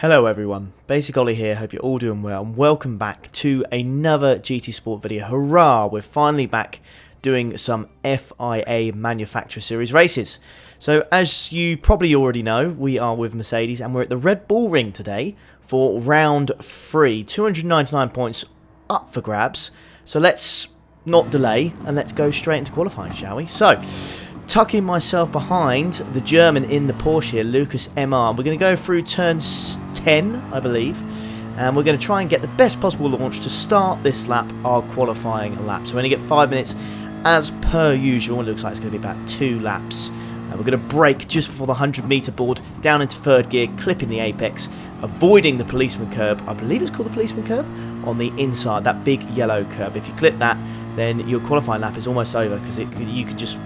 Hello everyone, Basic Ollie here, hope you're all doing well and welcome back to another GT Sport video. Hurrah, we're finally back doing some FIA Manufacturer Series races. So as you probably already know, we are with Mercedes and we're at the Red Bull Ring today for round 3. 299 points up for grabs, so let's not delay and let's go straight into qualifying, shall we? So, tucking myself behind the German in the Porsche here, Lucas MR. We're going to go through turns 10, I believe, and we're going to try and get the best possible launch to start this lap, our qualifying lap. So we're going to get 5 minutes as per usual. It looks like it's going to be about 2 laps. We're going to brake just before the 100-meter board, down into third gear, clipping the apex, avoiding the policeman curb. I believe it's called the policeman curb on the inside, that big yellow curb. If you clip that, then your qualifying lap is almost over because you could just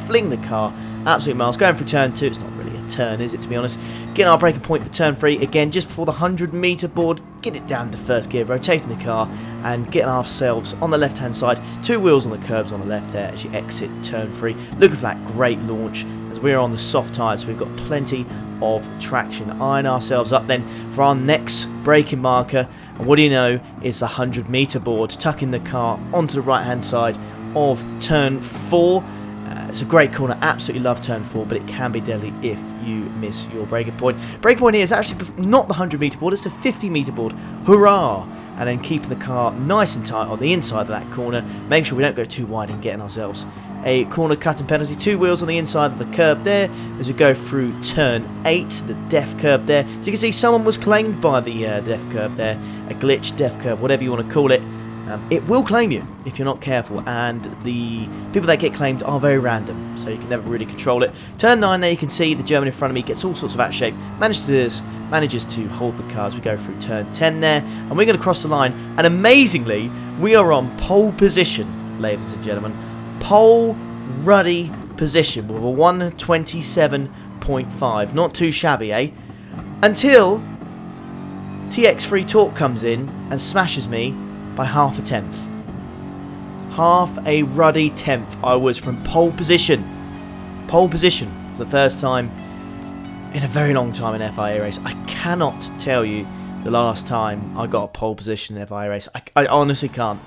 fling the car absolutely miles. Going through turn 2, it's not really a turn, is it, to be honest? Getting our braking point for turn 3, again, just before the 100-meter board, get it down to first gear, rotating the car, and getting ourselves on the left-hand side. 2 wheels on the curbs on the left there as you exit turn 3. Looking for that great launch, as we're on the soft tyres, so we've got plenty of traction. Eyeing ourselves up then for our next braking marker, and what do you know, it's the 100-meter board, tucking the car onto the right-hand side of turn 4. It's a great corner, absolutely love turn 4, but it can be deadly if you miss your braking point. Braking point here is actually not the 100-meter board, it's the 50-meter board. Hurrah! And then keeping the car nice and tight on the inside of that corner, make sure we don't go too wide and getting ourselves a corner cutting penalty. 2 wheels on the inside of the curb there as we go through turn 8, the death curb there. As you can see, someone was claimed by the death curb there, a glitch, death curb, whatever you want to call it. It will claim you if you're not careful, and the people that get claimed are very random, so you can never really control it. Turn 9 there, you can see the German in front of me gets all sorts of out shape, manages to hold the car as we go through turn 10 there, and we're going to cross the line, and amazingly, we are on pole position, ladies and gentlemen. Pole ruddy position with a 127.5, not too shabby, eh? Until TX3 Torque comes in and smashes me by half a tenth. Half a ruddy tenth I was from pole position. Pole position for the first time in a very long time in FIA race. I cannot tell you the last time I got a pole position in FIA race. I honestly can't.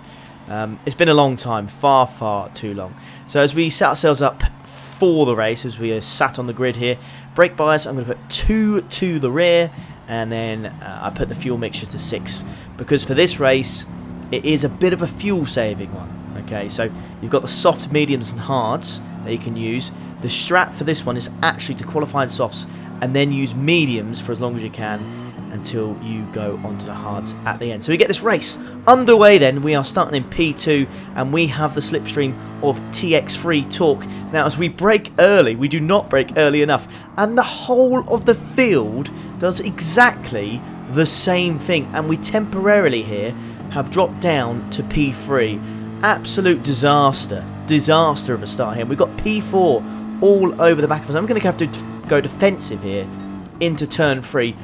It's been a long time, far, far too long. So as we set ourselves up for the race, as we are sat on the grid here, brake bias, I'm going to put 2 to the rear, and then I put the fuel mixture to 6, because for this race, it is a bit of a fuel saving one. Okay, so you've got the soft, mediums and hards that you can use. The strat for this one is actually to qualify in softs and then use mediums for as long as you can until you go onto the hards at the end. So we get this race underway then. We are starting in P2 and we have the slipstream of TX3 Torque. Now as we brake early, we do not brake early enough, and the whole of the field does exactly the same thing, and we temporarily here have dropped down to P3. Absolute disaster of a start here. We've got P4 all over the back of us. I'm going to have to go defensive here into turn 3,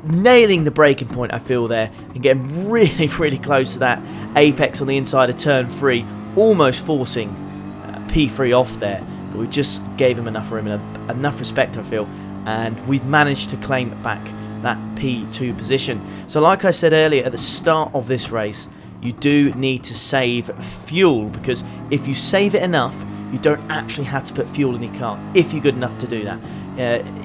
nailing the braking point I feel there, and getting really, really close to that apex on the inside of turn 3, almost forcing P3 off there, but we just gave him enough room and enough respect, I feel, and we've managed to claim back that P2 position. So like I said earlier at the start of this race, you do need to save fuel, because if you save it enough, you don't actually have to put fuel in your car if you're good enough to do that.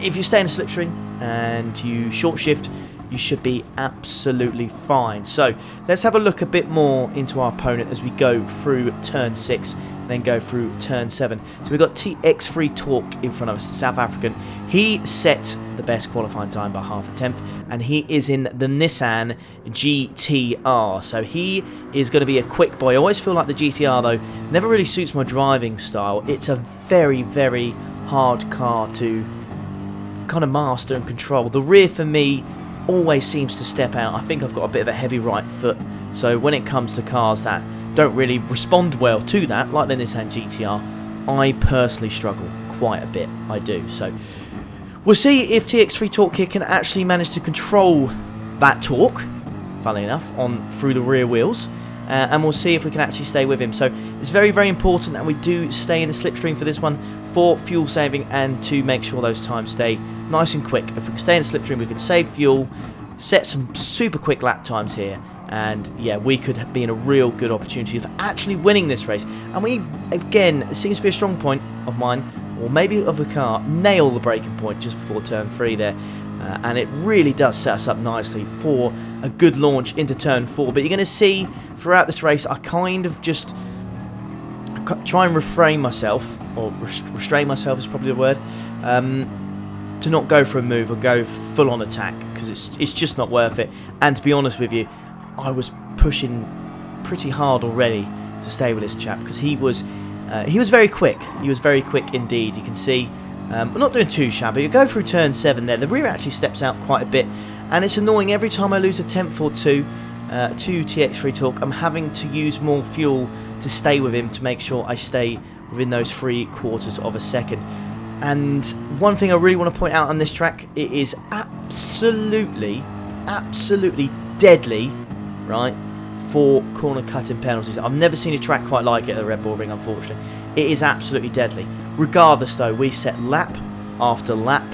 If you stay in a slipstream and you short shift, you should be absolutely fine. So let's have a look a bit more into our opponent as we go through turn 6 and then go through turn 7. So we've got TX3 Torque in front of us, the South African. He set the best qualifying time by half a tenth, and he is in the Nissan GTR. So he is going to be a quick boy. I always feel like the GTR, though, never really suits my driving style. It's a very, very hard car to kind of master and control. The rear for me always seems to step out. I think I've got a bit of a heavy right foot, so when it comes to cars that don't really respond well to that, like the Nissan GTR, I personally struggle quite a bit. I do. So we'll see if TX3 Torque here can actually manage to control that torque, funnily enough, on through the rear wheels, and we'll see if we can actually stay with him. So it's very, very important that we do stay in the slipstream for this one for fuel saving and to make sure those times stay nice and quick. If we can stay in the slipstream, we can save fuel, set some super quick lap times here, and yeah, we could be in a real good opportunity of actually winning this race. And we, again, it seems to be a strong point of mine, or maybe of the car, nail the braking point just before turn 3 there. And it really does set us up nicely for a good launch into turn 4. But you're going to see throughout this race, I kind of just try and refrain myself, or restrain myself is probably the word, to not go for a move or go full on attack, because it's just not worth it. And to be honest with you, I was pushing pretty hard already to stay with this chap, because he was very quick. He was very quick indeed. You can see we're not doing too shabby. You go through turn 7 there. The rear actually steps out quite a bit, and it's annoying every time I lose a tenth or two to TX3 Talk. I'm having to use more fuel to stay with him to make sure I stay within those 3/4 of a second. And one thing I really want to point out on this track, it is absolutely deadly, right, for corner cutting penalties. I've never seen a track quite like it at the Red Bull Ring, unfortunately. It is absolutely deadly. Regardless, though, we set lap after lap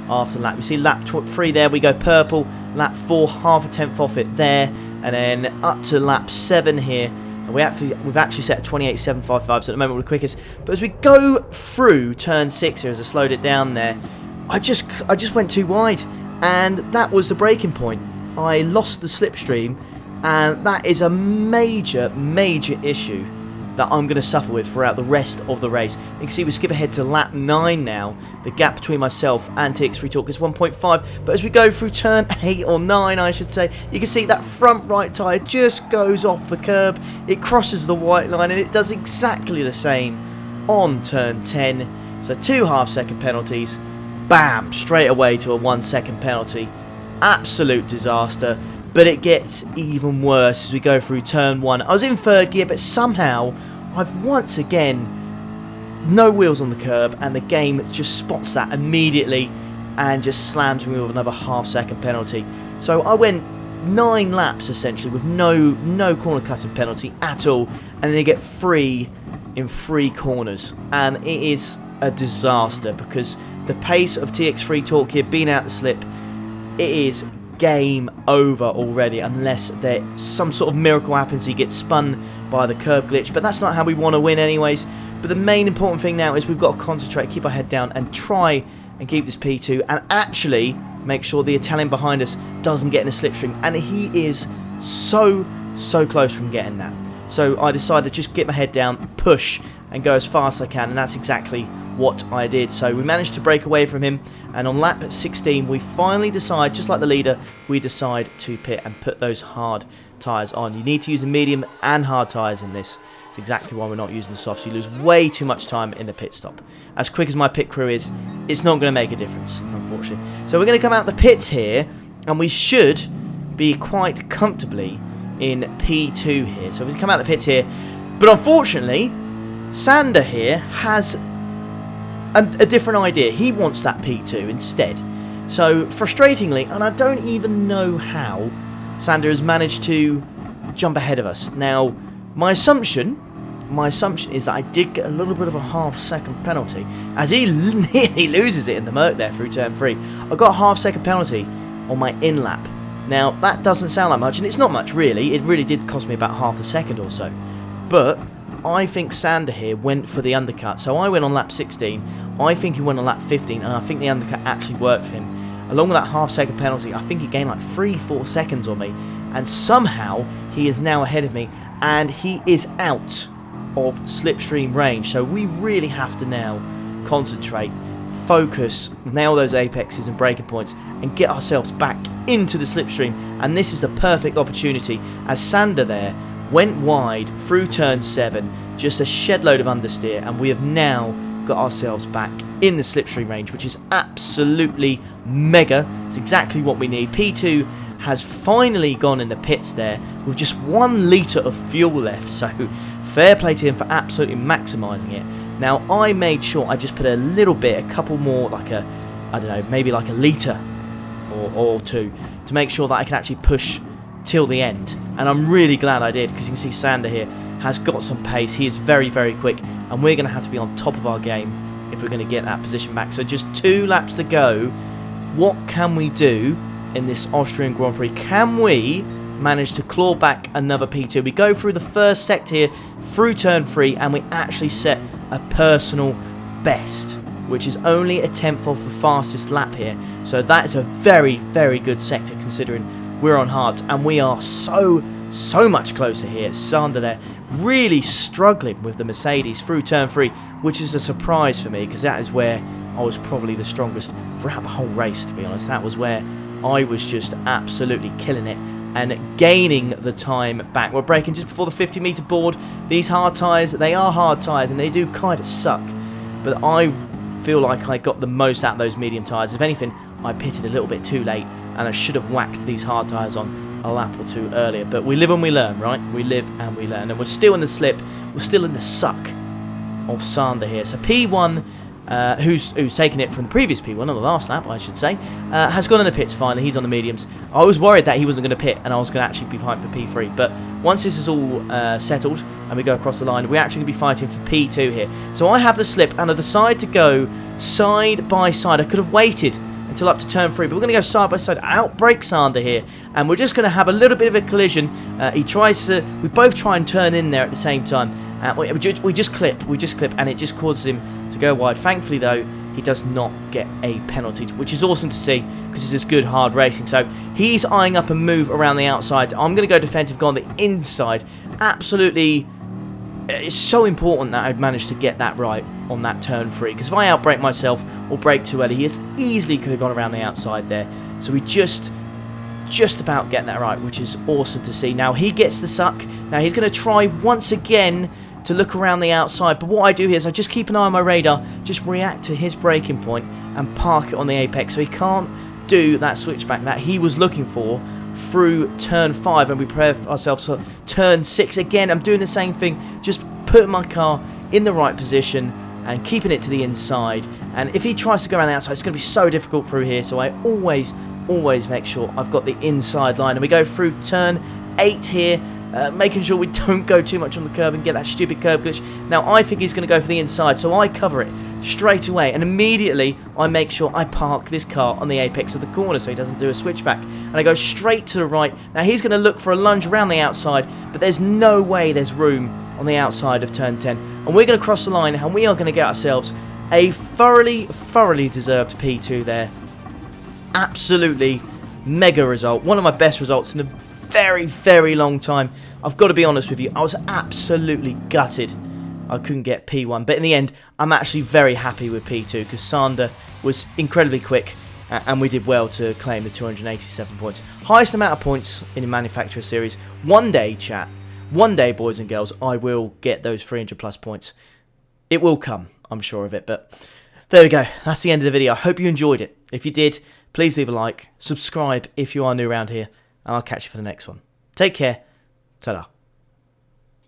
after lap. You see lap 3 there, we go purple. Lap 4, half a tenth off it there, and then up to lap 7 here. And we've actually set a 28.755, so at the moment we're the quickest. But as we go through turn 6 here, as I slowed it down there, I just went too wide, and that was the breaking point. I lost the slipstream, and that is a major issue that I'm going to suffer with throughout the rest of the race. You can see we skip ahead to lap 9 now. The gap between myself and TX3 Talk is 1.5, but as we go through turn 8 or 9, I should say, you can see that front right tyre just goes off the curb. It crosses the white line, and it does exactly the same on turn 10. So 2 half-second penalties, bam, straight away to a 1-second penalty. Absolute disaster. But it gets even worse as we go through turn 1. I was in 3rd gear, but somehow I've once again no wheels on the curb, and the game just spots that immediately and just slams me with another half-second penalty. So I went 9 laps essentially with no corner cutting penalty at all, and then you get 3 in 3 corners, and it is a disaster because the pace of TX3 Talk here, being out the slip, it is game over already, unless there some sort of miracle happens, he gets spun by the curb glitch. But that's not how we want to win anyways. But the main important thing now is we've got to concentrate, keep our head down, and try and keep this P2, and actually make sure the Italian behind us doesn't get in a slipstream. And he is so close from getting that. So I decided to just get my head down, push, and go as fast as I can, and that's exactly what I did. So we managed to break away from him, and on lap 16 we finally decide, just like the leader, we decide to pit and put those hard tyres on. You need to use the medium and hard tyres in this. It's exactly why we're not using the softs. You lose way too much time in the pit stop. As quick as my pit crew is, it's not going to make a difference, unfortunately. So we're going to come out the pits here, and we should be quite comfortably in P2 here. So we come out the pits here, but unfortunately Sander here has a different idea. He wants that P2 instead. So frustratingly, and I don't even know how, Sander has managed to jump ahead of us. Now, my assumption is that I did get a little bit of a half-second penalty, as he nearly loses it in the Merc there through turn 3. I got a half-second penalty on my in-lap. Now, that doesn't sound like much, and it's not much really. It really did cost me about half a second or so. But I think Sander here went for the undercut. So I went on lap 16. I think he went on lap 15, and I think the undercut actually worked for him. Along with that half-second penalty, I think he gained like 3-4 seconds on me. And somehow, he is now ahead of me, and he is out of slipstream range. So we really have to now concentrate, focus, nail those apexes and braking points, and get ourselves back into the slipstream. And this is the perfect opportunity, as Sander there went wide through turn 7, just a shed load of understeer, and we have now got ourselves back in the slipstream range, which is absolutely mega. It's exactly what we need. P2 has finally gone in the pits there with just 1 litre of fuel left, so fair play to him for absolutely maximising it. Now, I made sure I just put a little bit, a couple more, like a, I don't know, maybe like a litre or 2, to make sure that I can actually push till the end. And I'm really glad I did, because you can see Sander here has got some pace. He is very quick, and we're going to have to be on top of our game if we're going to get that position back. So just 2 laps to go. What can we do in this Austrian Grand Prix. Can we manage to claw back another P2? We go through the first sector here, through turn 3, and we actually set a personal best, which is only a tenth off the fastest lap here. So that is a very, very good sector considering we're on hards, and we are so much closer here. Sander there really struggling with the Mercedes through turn 3, which is a surprise for me because that is where I was probably the strongest throughout the whole race, to be honest. That was where I was just absolutely killing it and gaining the time back. We're braking just before the 50-meter board. These hard tyres, they are hard tyres and they do kind of suck, but I feel like I got the most out of those medium tyres. If anything, I pitted a little bit too late and I should have whacked these hard tyres on a lap or two earlier. But we live and we learn, right? We live and we learn. And we're still in the slip. We're still in the suck of Sander here. So P1, who's taken it from the previous P1 on the last lap, I should say, has gone in the pits finally. He's on the mediums. I was worried that he wasn't going to pit and I was going to actually be fighting for P3. But once this is all settled and we go across the line, we're actually going to be fighting for P2 here. So I have the slip and I decide to go side by side. I could have waited until up to turn 3, but we're going to go side by side, outbrake Sander here, and we're just going to have a little bit of a collision. We both try and turn in there at the same time. We just clip, and it just causes him to go wide. Thankfully, though, he does not get a penalty, which is awesome to see because this is good hard racing. So he's eyeing up a move around the outside. I'm going to go defensive, go on the inside. Absolutely, it's so important that I've managed to get that right on that turn 3, because if I outbrake myself or brake too early, he easily could have gone around the outside there. So we just about get that right, which is awesome to see. Now he gets the suck. Now he's going to try once again to look around the outside, but what I do here is I just keep an eye on my radar, just react to his braking point and park it on the apex so he can't do that switchback that he was looking for through turn 5, and we prepare ourselves for turn 6. Again, I'm doing the same thing, just putting my car in the right position and keeping it to the inside. And if he tries to go around the outside, it's going to be so difficult through here, so I always make sure I've got the inside line. And we go through turn 8 here, making sure we don't go too much on the curb and get that stupid curb glitch. Now I think he's going to go for the inside, so I cover it straight away, and immediately I make sure I park this car on the apex of the corner so he doesn't do a switchback, and I go straight to the right. Now he's going to look for a lunge around the outside, but there's no way there's room on the outside of turn 10, and we're going to cross the line and we are going to get ourselves a thoroughly deserved P2 there. Absolutely mega result, one of my best results in a very long time. I've got to be honest with you, I was absolutely gutted I couldn't get P1, but in the end I'm actually very happy with P2 because Sander was incredibly quick and we did well to claim the 287 points. Highest amount of points in a manufacturer series. One day, chat, one day, boys and girls, I will get those 300 plus points. It will come, I'm sure of it, but there we go. That's the end of the video. I hope you enjoyed it. If you did, please leave a like, subscribe if you are new around here, and I'll catch you for the next one. Take care. Ta-da.